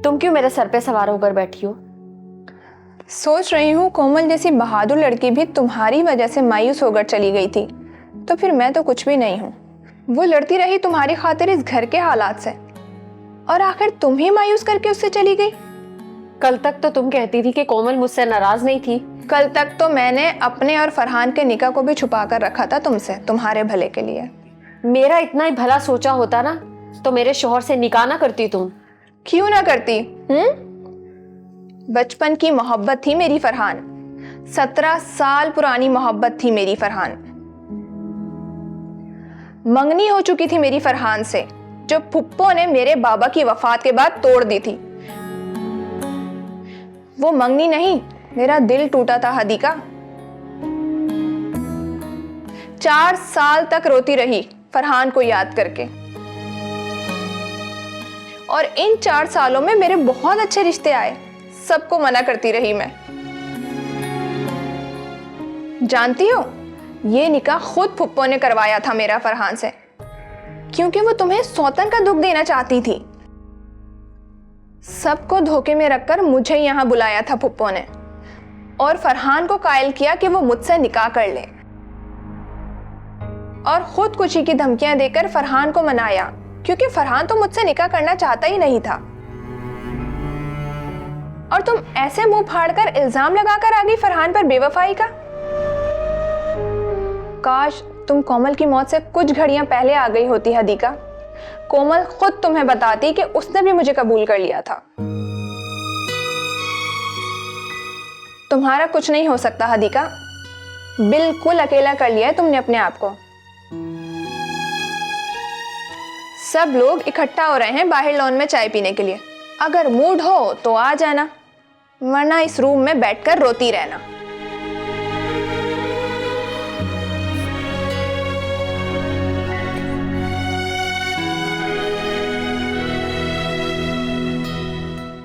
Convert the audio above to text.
तुम क्यों मेरे सर पे सवार होकर बैठी हो? सोच रही हूँ कोमल जैसी बहादुर लड़की भी तुम्हारी वजह से मायूस होकर चली गई थी, तो फिर मैं तो कुछ भी नहीं हूँ। वो लड़ती रही तुम्हारी खातिर इस घर के हालात से, और आखिर तुम ही मायूस करके उससे चली गई। कल तक तो तुम कहती थी कि कोमल मुझसे नाराज नहीं थी। कल तक तो मैंने अपने और फरहान के निकाह को भी छुपा कर रखा था तुमसे, तुम्हारे भले के लिए। मेरा इतना ही भला सोचा होता ना तो मेरे शौहर से निकाह ना करती तुम। क्यों ना करती? बचपन की मोहब्बत थी मेरी फरहान, 17 साल पुरानी मोहब्बत थी मेरी फरहान। मंगनी हो चुकी थी मेरी फरहान से, जो फुप्पो ने मेरे बाबा की वफात के बाद तोड़ दी थी। वो मंगनी नहीं, मेरा दिल टूटा था हदीका। 4 साल तक रोती रही फरहान को याद करके, और इन 4 सालों में मेरे बहुत अच्छे रिश्ते आए, सबको मना करती रही मैं। जानती हो, ये निकाह खुद फुप्पो ने करवाया था मेरा फरहान से, क्योंकि वो तुम्हें सौतन का दुख देना चाहती थी। सबको धोखे में रखकर मुझे यहां बुलाया था फुप्पो ने, और फरहान को कायल किया कि वो मुझसे निकाह कर ले, और खुदकुशी की धमकियां देकर फरहान को मनाया, क्योंकि फरहान तो मुझसे निकाह करना चाहता ही नहीं था। और तुम ऐसे मुंह फाड़कर इल्जाम लगाकर आ गई फरहान पर बेवफाई का। काश तुम कोमल की मौत से कुछ घड़ियां पहले आ गई होती हदीका। कोमल खुद तुम्हें बताती कि उसने भी मुझे कबूल कर लिया था। तुम्हारा कुछ नहीं हो सकता हदीका, बिल्कुल अकेला कर लिया है तुमने अपने आप को। सब लोग इकट्ठा हो रहे हैं बाहर लॉन में चाय पीने के लिए। अगर मूड हो तो आ जाना, वरना इस रूम में बैठकर रोती रहना।